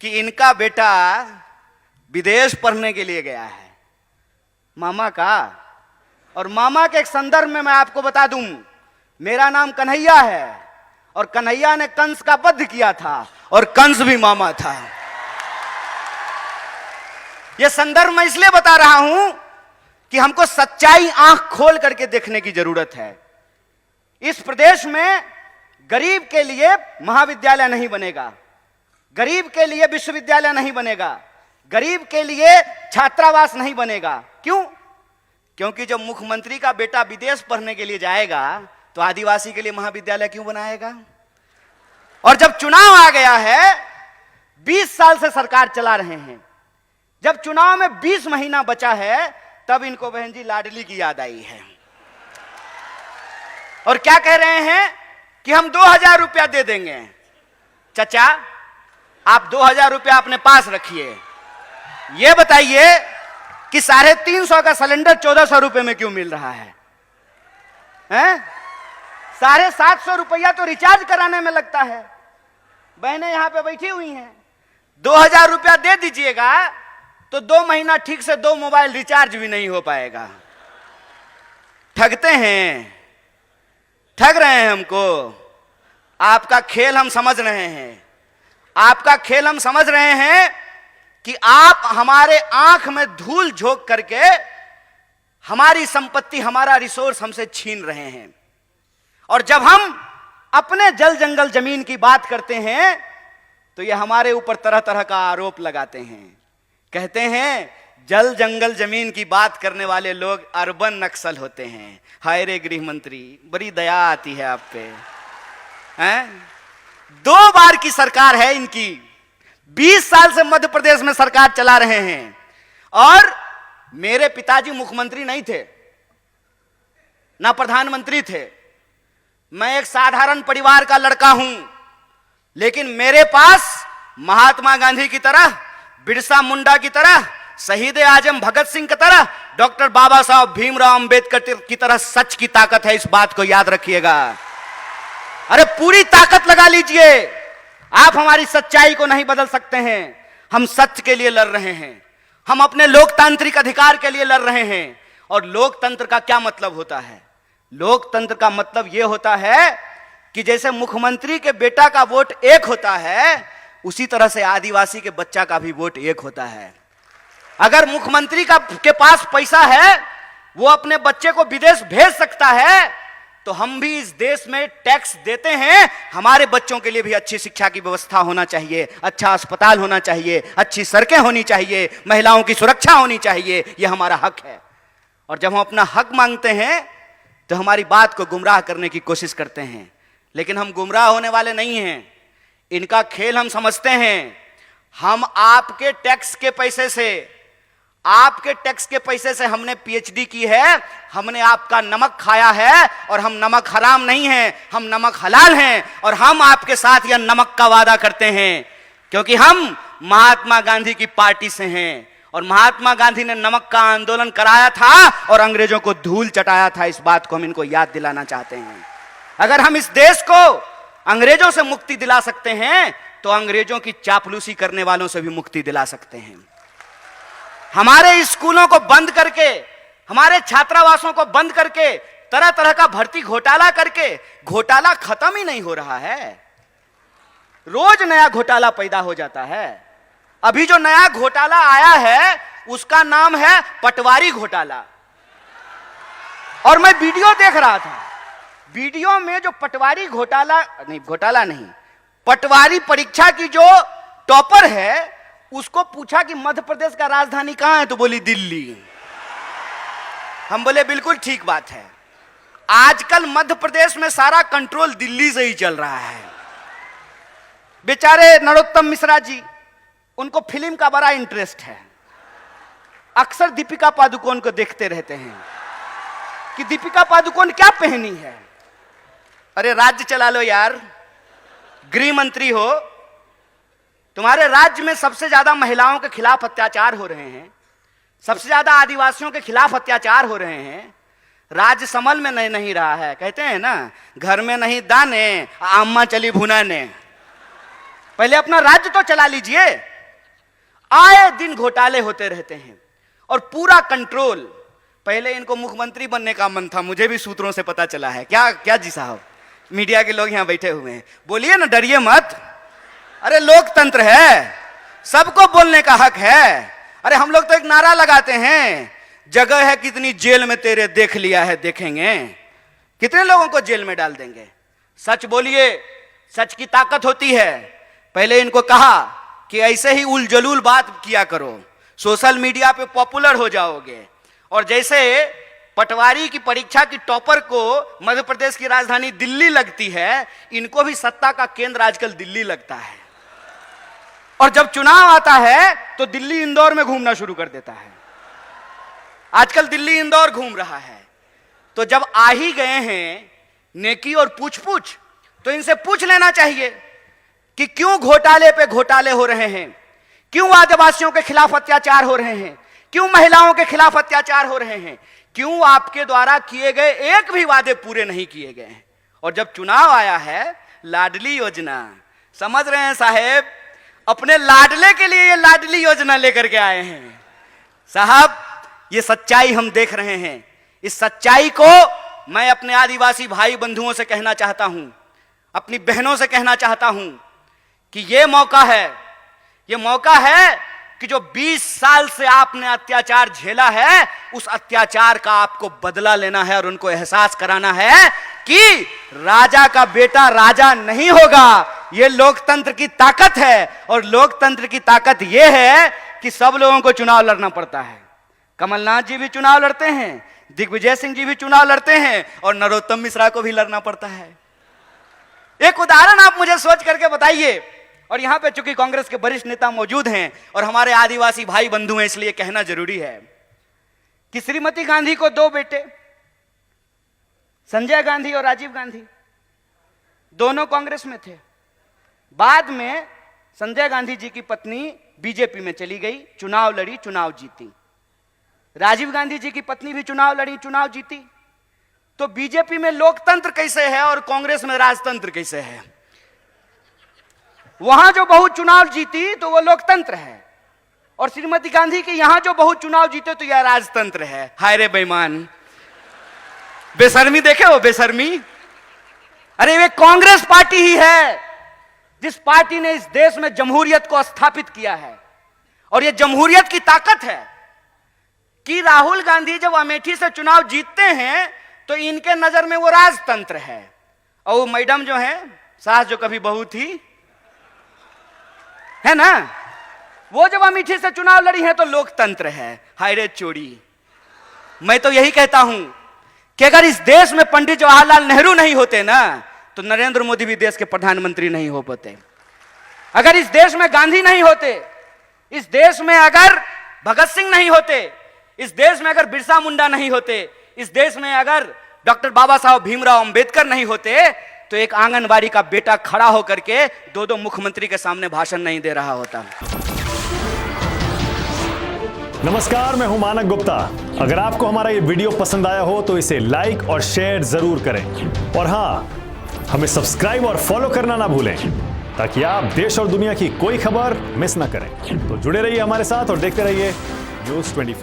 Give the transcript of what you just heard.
कि इनका बेटा विदेश पढ़ने के लिए गया है, मामा का। और मामा के एक संदर्भ में मैं आपको बता दूं, मेरा नाम कन्हैया है और कन्हैया ने कंस का वध किया था और कंस भी मामा था। यह संदर्भ मैं इसलिए बता रहा हूं कि हमको सच्चाई आंख खोल करके देखने की जरूरत है। इस प्रदेश में गरीब के लिए महाविद्यालय नहीं बनेगा, गरीब के लिए विश्वविद्यालय नहीं बनेगा, गरीब के लिए छात्रावास नहीं बनेगा। क्यों? क्योंकि जब मुख्यमंत्री का बेटा विदेश पढ़ने के लिए जाएगा तो आदिवासी के लिए महाविद्यालय क्यों बनाएगा? और जब चुनाव आ गया है, 20 साल से सरकार चला रहे हैं, जब चुनाव में 20 महीना बचा है, तब इनको बहन जी लाडली की याद आई है और क्या कह रहे हैं कि हम 2000 रुपया दे देंगे। चचा, आप 2000 रुपया अपने पास रखिए, यह बताइए कि 350 का सिलेंडर 1400 रुपए में क्यों मिल रहा है? 750 रुपया तो रिचार्ज कराने में लगता है। बहनें यहां पे बैठी हुई हैं, 2000 रुपया दे दीजिएगा तो 2 महीना ठीक से 2 मोबाइल रिचार्ज भी नहीं हो पाएगा। ठगते हैं, ठग रहे हैं हमको। आपका खेल हम समझ रहे हैं, आपका खेल हम समझ रहे हैं कि आप हमारे आंख में धूल झोंक करके हमारी संपत्ति, हमारा रिसोर्स हमसे छीन रहे हैं। और जब हम अपने जल जंगल जमीन की बात करते हैं तो ये हमारे ऊपर तरह तरह का आरोप लगाते हैं। कहते हैं जल जंगल जमीन की बात करने वाले लोग अर्बन नक्सल होते हैं। हाय रे गृह मंत्री, बड़ी दया आती है आप पे। हैं? 2 बार की सरकार है इनकी, 20 साल से मध्य प्रदेश में सरकार चला रहे हैं। और मेरे पिताजी मुख्यमंत्री नहीं थे, ना प्रधानमंत्री थे। मैं एक साधारण परिवार का लड़का हूं, लेकिन मेरे पास महात्मा गांधी की तरह, बिरसा मुंडा की तरह, शहीद आजम भगत सिंह की तरह, डॉक्टर बाबा साहब भीमराव अंबेडकर की तरह सच की ताकत है। इस बात को याद रखिएगा। अरे पूरी ताकत लगा लीजिए, आप हमारी सच्चाई को नहीं बदल सकते हैं। हम सत्य के लिए लड़ रहे हैं, हम अपने लोकतांत्रिक अधिकार के लिए लड़ रहे हैं। और लोकतंत्र का क्या मतलब होता है? लोकतंत्र का मतलब यह होता है कि जैसे मुख्यमंत्री के बेटा का वोट एक होता है, उसी तरह से आदिवासी के बच्चा का भी वोट एक होता है। अगर मुख्यमंत्री के पास पैसा है, वो अपने बच्चे को विदेश भेज सकता है, तो हम भी इस देश में टैक्स देते हैं। हमारे बच्चों के लिए भी अच्छी शिक्षा की व्यवस्था होना चाहिए, अच्छा अस्पताल होना चाहिए, अच्छी सड़कें होनी चाहिए, महिलाओं की सुरक्षा होनी चाहिए। यह हमारा हक है। और जब हम अपना हक मांगते हैं तो हमारी बात को गुमराह करने की कोशिश करते हैं, लेकिन हम गुमराह होने वाले नहीं हैं। इनका खेल हम समझते हैं। हम आपके टैक्स के पैसे से, आपके टैक्स के पैसे से हमने पीएचडी की है, हमने आपका नमक खाया है। और हम नमक हराम नहीं हैं, हम नमक हलाल हैं। और हम आपके साथ यह नमक का वादा करते हैं, क्योंकि हम महात्मा गांधी की पार्टी से हैं। और महात्मा गांधी ने नमक का आंदोलन कराया था और अंग्रेजों को धूल चटाया था। इस बात को हम इनको याद दिलाना चाहते हैं। अगर हम इस देश को अंग्रेजों से मुक्ति दिला सकते हैं, तो अंग्रेजों की चापलूसी करने वालों से भी मुक्ति दिला सकते हैं। हमारे स्कूलों को बंद करके, हमारे छात्रावासों को बंद करके, तरह तरह का भर्ती घोटाला करके, घोटाला खत्म ही नहीं हो रहा है। रोज नया घोटाला पैदा हो जाता है। अभी जो नया घोटाला आया है उसका नाम है पटवारी घोटाला। और मैं वीडियो देख रहा था, वीडियो में जो पटवारी घोटाला नहीं, पटवारी परीक्षा की जो टॉपर है, उसको पूछा कि मध्य प्रदेश का राजधानी कहां है, तो बोली दिल्ली। हम बोले बिल्कुल ठीक बात है। आजकल मध्य प्रदेश में सारा कंट्रोल दिल्ली से ही चल रहा है। बेचारे नरोत्तम मिश्रा जी, उनको फिल्म का बड़ा इंटरेस्ट है। अक्सर दीपिका पादुकोण को देखते रहते हैं कि दीपिका पादुकोण क्या पहनी है। अरे राज्य चला लो यार, गृह मंत्री हो। तुम्हारे राज्य में सबसे ज्यादा महिलाओं के खिलाफ अत्याचार हो रहे हैं, सबसे ज्यादा आदिवासियों के खिलाफ अत्याचार हो रहे हैं। राज्य समल में नहीं रहा है। कहते हैं ना, घर में नहीं दाने, अम्मा चली भुनाने। पहले अपना राज्य तो चला लीजिए। आए दिन घोटाले होते रहते हैं और पूरा कंट्रोल। पहले इनको मुख्यमंत्री बनने का मन था, मुझे भी सूत्रों से पता चला है। क्या क्या जी साहब, मीडिया के लोग यहां बैठे हुए हैं, बोलिए ना, डरिए मत। अरे लोकतंत्र है, सबको बोलने का हक है। अरे हम लोग तो एक नारा लगाते हैं, जगह है कितनी जेल में तेरे, देख लिया है देखेंगे। कितने लोगों को जेल में डाल देंगे। सच बोलिए, सच की ताकत होती है। पहले इनको कहा कि ऐसे ही उलझुल बात किया करो, सोशल मीडिया पे पॉपुलर हो जाओगे। और जैसे पटवारी की परीक्षा की टॉपर को मध्य प्रदेश की राजधानी दिल्ली लगती है, इनको भी सत्ता का केंद्र आजकल दिल्ली लगता है। और जब चुनाव आता है तो दिल्ली इंदौर में घूमना शुरू कर देता है। आजकल दिल्ली इंदौर घूम रहा है। तो जब आ ही गए हैं नेकी और पूछ पूछ, तो इनसे पूछ लेना चाहिए कि क्यों घोटाले पे घोटाले हो रहे हैं, क्यों आदिवासियों के खिलाफ अत्याचार हो रहे हैं, क्यों महिलाओं के खिलाफ अत्याचार हो रहे हैं, क्यों आपके द्वारा किए गए एक भी वादे पूरे नहीं किए गए हैं। और जब चुनाव आया है, लाडली योजना, समझ रहे हैं साहेब, अपने लाडले के लिए ये लाडली योजना लेकर के आए हैं। साहब, ये सच्चाई हम देख रहे हैं। इस सच्चाई को मैं अपने आदिवासी भाई बंधुओं से कहना चाहता हूं, अपनी बहनों से कहना चाहता हूं कि ये मौका है कि जो 20 साल से आपने अत्याचार झेला है, उस अत्याचार का आपको बदला लेना है और उनको एहसास कराना है कि राजा का बेटा राजा नहीं होगा। यह लोकतंत्र की ताकत है। और लोकतंत्र की ताकत यह है कि सब लोगों को चुनाव लड़ना पड़ता है। कमलनाथ जी भी चुनाव लड़ते हैं, दिग्विजय सिंह जी भी चुनाव लड़ते हैं, और नरोत्तम मिश्रा को भी लड़ना पड़ता है। एक उदाहरण आप मुझे सोच करके बताइए। और यहां पे चूंकि कांग्रेस के वरिष्ठ नेता मौजूद हैं और हमारे आदिवासी भाई बंधु हैं, इसलिए कहना जरूरी है कि श्रीमती गांधी को 2 बेटे, संजय गांधी और राजीव गांधी, दोनों कांग्रेस में थे। बाद में संजय गांधी जी की पत्नी बीजेपी में चली गई, चुनाव लड़ी, चुनाव जीती। राजीव गांधी जी की पत्नी भी चुनाव लड़ी, चुनाव जीती। तो बीजेपी में लोकतंत्र कैसे है और कांग्रेस में राजतंत्र कैसे है? वहां जो बहुत चुनाव जीती तो वो लोकतंत्र है, और श्रीमती गांधी के यहां जो बहुत चुनाव जीते तो यह राजतंत्र है। हाय रे बेईमान, बेशर्मी देखे हो, बेशर्मी। अरे वे कांग्रेस पार्टी ही है जिस पार्टी ने इस देश में जमहूरियत को स्थापित किया है। और यह जमहूरियत की ताकत है कि राहुल गांधी जब अमेठी से चुनाव जीतते हैं तो इनके नजर में वो राजतंत्र है, और वो मैडम जो है, सास जो कभी बहू थी, है ना, वो जब अमेठी से चुनाव लड़ी है तो लोकतंत्र है। हाय रे चोरी। मैं तो यही कहता हूं कि अगर इस देश में पंडित जवाहरलाल नेहरू नहीं होते ना, तो नरेंद्र मोदी भी देश के प्रधानमंत्री नहीं हो पाते। अगर इस देश में गांधी नहीं होते, इस देश में अगर भगत सिंह नहीं होते, इस देश में अगर बिरसा मुंडा नहीं होते, इस देश में अगर डॉक्टर बाबा साहब भीमराव अंबेडकर नहीं होते, तो एक आंगनबाड़ी का बेटा खड़ा होकर के 2 मुख्यमंत्री के सामने भाषण नहीं दे रहा होता। नमस्कार, मैं हूं मानक गुप्ता। अगर आपको हमारा ये वीडियो पसंद आया हो तो इसे लाइक और शेयर जरूर करें। और हां, हमें सब्सक्राइब और फॉलो करना ना भूलें, ताकि आप देश और दुनिया की कोई खबर मिस ना करें। तो जुड़े रहिए हमारे साथ और देखते रहिए News 24।